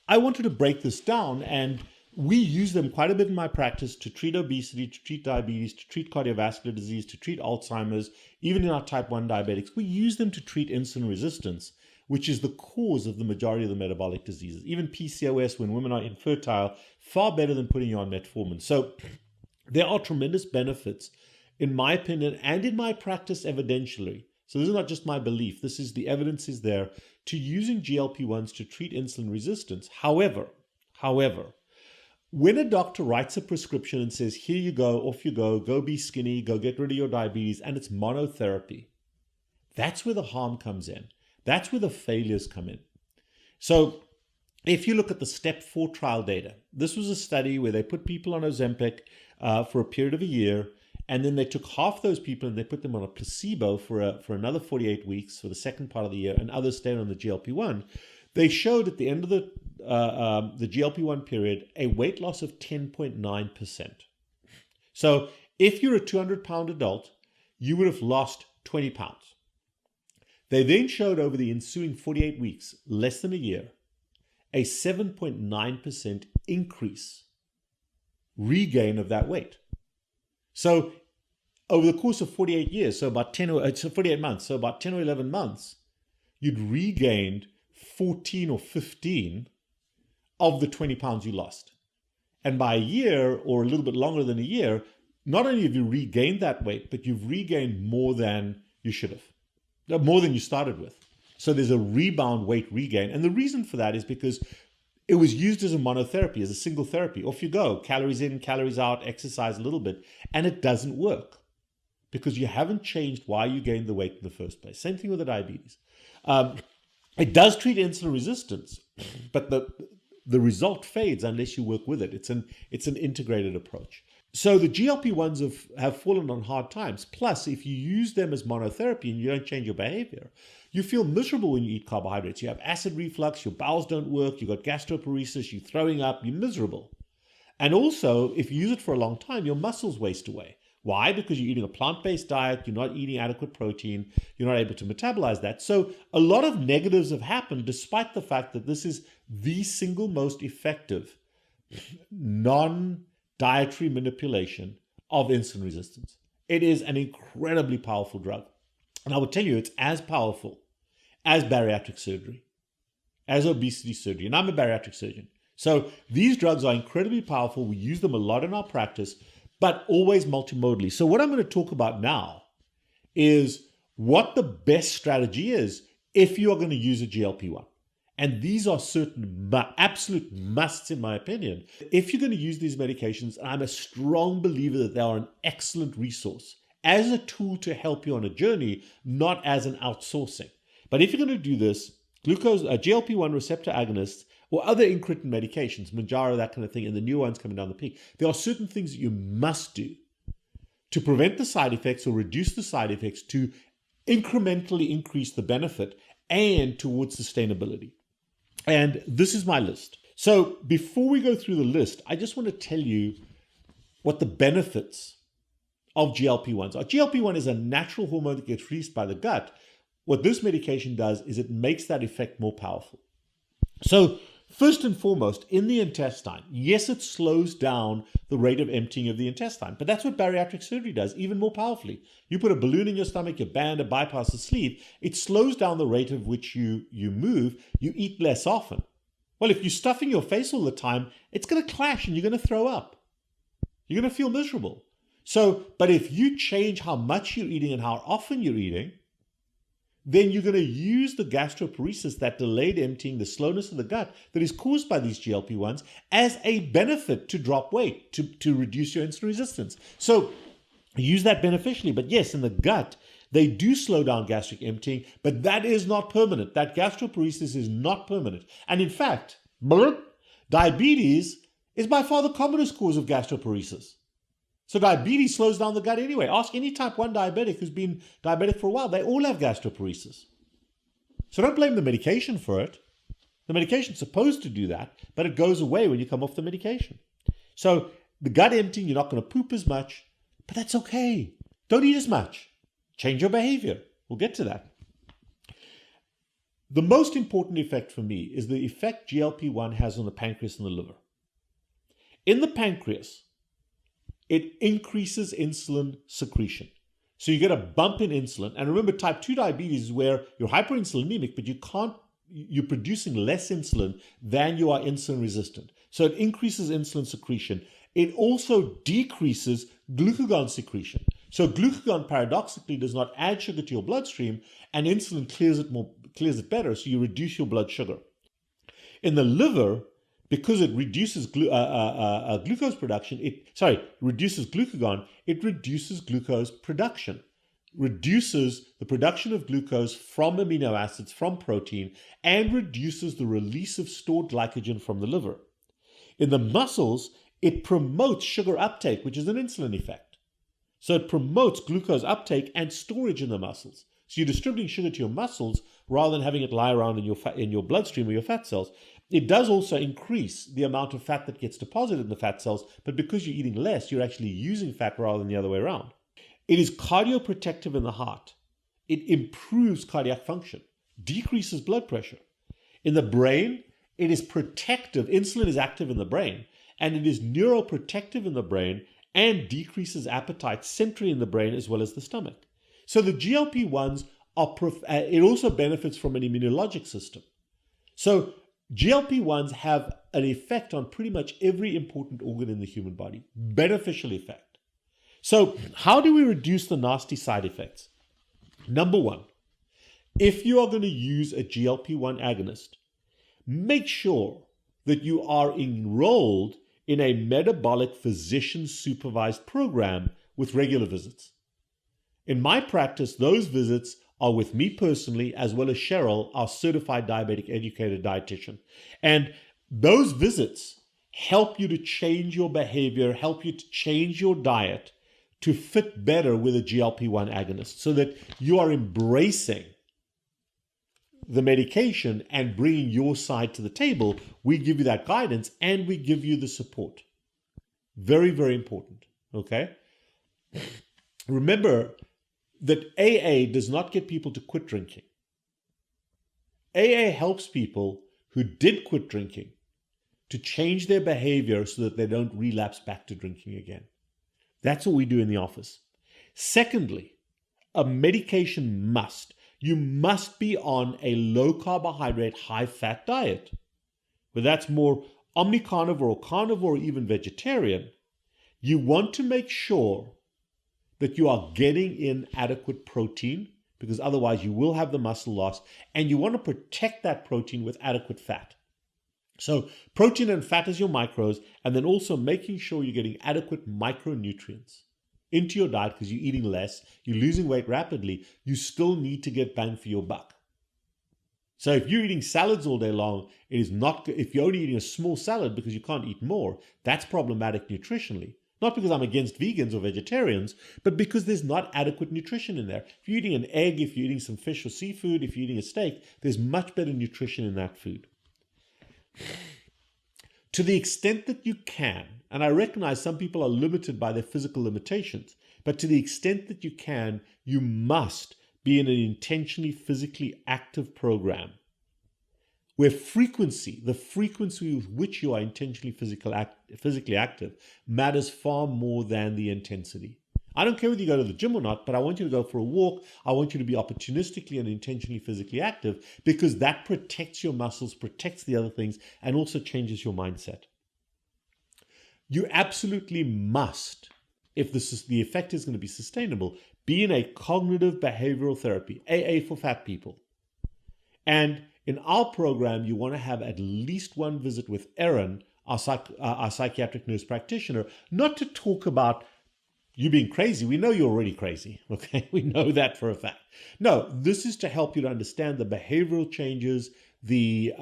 I wanted to break this down, and we use them quite a bit in my practice to treat obesity, to treat diabetes, to treat cardiovascular disease, to treat Alzheimer's, even in our type 1 diabetics. We use them to treat insulin resistance, which is the cause of the majority of the metabolic diseases. Even PCOS, when women are infertile, far better than putting you on metformin. So there are tremendous benefits, in my opinion, and in my practice evidentially. So this is not just my belief. This is the evidence is there to using GLP-1s to treat insulin resistance. However, when a doctor writes a prescription and says, here you go, off you go be skinny, go get rid of your diabetes, and it's monotherapy, that's where the harm comes in. That's where the failures come in. So if you look at the step 4 trial data, this was a study where they put people on OZEMPIC for a period of a year, and then they took half those people and they put them on a placebo for another 48 weeks for the second part of the year, and others stayed on the GLP-1. They showed at the end of the GLP-1 period a weight loss of 10.9%. So if you're a 200-pound adult, you would have lost 20 pounds. They then showed over the ensuing 48 weeks, less than a year, a 7.9% increase, regain of that weight. So over the course of 48 years, so about 48 months, so about 10 or 11 months, you'd regained 14 or 15 of the 20 pounds you lost. And by a year or a little bit longer than a year, not only have you regained that weight, but you've regained more than you should have, more than you started with. So there's a rebound weight regain. And the reason for that is because it was used as a monotherapy, as a single therapy. Off you go, calories in, calories out, exercise a little bit. And it doesn't work because you haven't changed why you gained the weight in the first place. Same thing with the diabetes. It does treat insulin resistance, but the result fades unless you work with it. It's an integrated approach. So the GLP-1s have fallen on hard times. Plus, if you use them as monotherapy and you don't change your behavior, you feel miserable when you eat carbohydrates. You have acid reflux, your bowels don't work, you've got gastroparesis, you're throwing up, you're miserable. And also, if you use it for a long time, your muscles waste away. Why? Because you're eating a plant-based diet, you're not eating adequate protein, you're not able to metabolize that. So a lot of negatives have happened despite the fact that this is the single most effective non-dietary manipulation of insulin resistance. It is an incredibly powerful drug. And I will tell you, it's as powerful as bariatric surgery, as obesity surgery. And I'm a bariatric surgeon. So these drugs are incredibly powerful. We use them a lot in our practice, but always multimodally. So what I'm going to talk about now is what the best strategy is if you are going to use a GLP-1. And these are certain absolute musts, in my opinion. If you're going to use these medications, I'm a strong believer that they are an excellent resource as a tool to help you on a journey, not as an outsourcing. But if you're going to do this, GLP-1 receptor agonists or other incretin medications, Mounjaro, that kind of thing, and the new ones coming down the peak, there are certain things that you must do to prevent the side effects or reduce the side effects to incrementally increase the benefit and towards sustainability. And this is my list. So before we go through the list, I just want to tell you what the benefits of GLP-1s are. GLP-1 is a natural hormone that gets released by the gut. What this medication does is it makes that effect more powerful. So first and foremost, in the intestine, yes, it slows down the rate of emptying of the intestine, but that's what bariatric surgery does, even more powerfully. You put a balloon in your stomach, you band, a bypass the sleeve, it slows down the rate of which you move, you eat less often. Well, if you're stuffing your face all the time, it's going to clash and you're going to throw up. You're going to feel miserable. So, but if you change how much you're eating and how often you're eating, then you're going to use the gastroparesis, that delayed emptying, the slowness of the gut that is caused by these GLP-1s as a benefit to drop weight, to reduce your insulin resistance. So use that beneficially. But yes, in the gut, they do slow down gastric emptying, but that is not permanent. That gastroparesis is not permanent. And in fact, diabetes is by far the commonest cause of gastroparesis. So diabetes slows down the gut anyway. Ask any type 1 diabetic who's been diabetic for a while. They all have gastroparesis. So don't blame the medication for it. The medication's supposed to do that, but it goes away when you come off the medication. So the gut emptying, you're not going to poop as much, but that's okay. Don't eat as much. Change your behavior. We'll get to that. The most important effect for me is the effect GLP-1 has on the pancreas and the liver. In the pancreas, it increases insulin secretion. So you get a bump in insulin. And remember, type 2 diabetes is where you're hyperinsulinemic, but you're producing less insulin than you are insulin resistant. So it increases insulin secretion. It also decreases glucagon secretion. So glucagon paradoxically does not add sugar to your bloodstream, and insulin clears it better, so you reduce your blood sugar. In the liver, because it reduces glucose production, reduces glucagon, it reduces glucose production, reduces the production of glucose from amino acids, from protein, and reduces the release of stored glycogen from the liver. In the muscles, it promotes sugar uptake, which is an insulin effect. So it promotes glucose uptake and storage in the muscles. So you're distributing sugar to your muscles rather than having it lie around in your bloodstream or your fat cells. It does also increase the amount of fat that gets deposited in the fat cells, but because you're eating less, you're actually using fat rather than the other way around. It is cardioprotective in the heart. It improves cardiac function, decreases blood pressure. In the brain, it is protective. Insulin is active in the brain, and it is neuroprotective in the brain and decreases appetite centrally in the brain as well as the stomach. So the GLP-1s it also benefits from an immunologic system. So GLP-1s have an effect on pretty much every important organ in the human body, beneficial effect. So how do we reduce the nasty side effects? Number one, if you are going to use a GLP-1 agonist, make sure that you are enrolled in a metabolic physician-supervised program with regular visits. In my practice, those visits are with me personally, as well as Cheryl, our certified diabetic educated dietitian. And those visits help you to change your behavior, help you to change your diet to fit better with a GLP-1 agonist so that you are embracing the medication and bringing your side to the table. We give you that guidance and we give you the support. Very, very important. Okay? Remember that AA does not get people to quit drinking. AA helps people who did quit drinking to change their behavior so that they don't relapse back to drinking again. That's what we do in the office. Secondly, a medication must. You must be on a low carbohydrate, high fat diet. Whether that's more omnicarnivore or carnivore or even vegetarian, you want to make sure that you are getting in adequate protein, because otherwise you will have the muscle loss, and you want to protect that protein with adequate fat. So protein and fat is your macros, and then also making sure you're getting adequate micronutrients into your diet, because you're eating less, you're losing weight rapidly, you still need to get bang for your buck. So if you're eating salads all day long, it is not, if you're only eating a small salad because you can't eat more, that's problematic nutritionally. Not because I'm against vegans or vegetarians, but because there's not adequate nutrition in there. If you're eating an egg, if you're eating some fish or seafood, if you're eating a steak, there's much better nutrition in that food. To the extent that you can, and I recognize some people are limited by their physical limitations, but to the extent that you can, you must be in an intentionally physically active program where the frequency with which you are intentionally physically active matters far more than the intensity. I don't care whether you go to the gym or not, but I want you to go for a walk. I want you to be opportunistically and intentionally physically active, because that protects your muscles, protects the other things, and also changes your mindset. You absolutely must, if the effect is going to be sustainable, be in a cognitive behavioral therapy, AA for fat people. And in our program, you want to have at least one visit with Erin, our psychiatric nurse practitioner, not to talk about you being crazy. We know you're already crazy, okay? We know that for a fact. No, this is to help you to understand the behavioral changes, the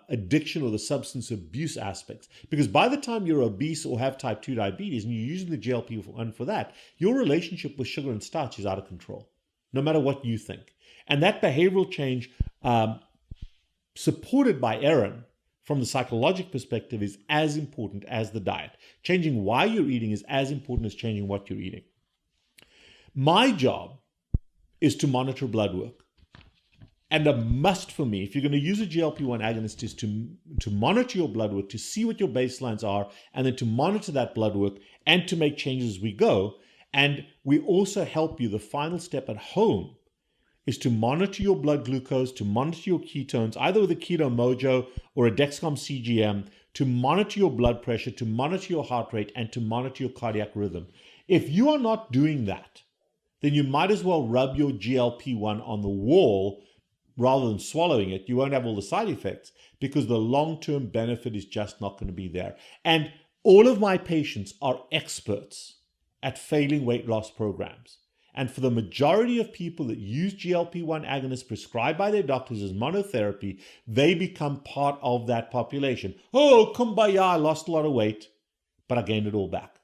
addiction or the substance abuse aspects. Because by the time you're obese or have type 2 diabetes and you're using the GLP-1 for that, your relationship with sugar and starch is out of control, no matter what you think. And that behavioral change, supported by Erin from the psychological perspective, is as important as the diet. Changing why you're eating is as important as changing what you're eating. My job is to monitor blood work. And a must for me, if you're going to use a GLP-1 agonist, is to monitor your blood work, to see what your baselines are, and then to monitor that blood work and to make changes as we go. And we also help you. The final step at home is to monitor your blood glucose, to monitor your ketones, either with a Keto Mojo or a Dexcom CGM, to monitor your blood pressure, to monitor your heart rate, and to monitor your cardiac rhythm. If you are not doing that, then you might as well rub your GLP-1 on the wall rather than swallowing it. You won't have all the side effects because the long-term benefit is just not going to be there. And all of my patients are experts at failing weight loss programs. And for the majority of people that use GLP-1 agonists prescribed by their doctors as monotherapy, they become part of that population. Oh, kumbaya, I lost a lot of weight, but I gained it all back.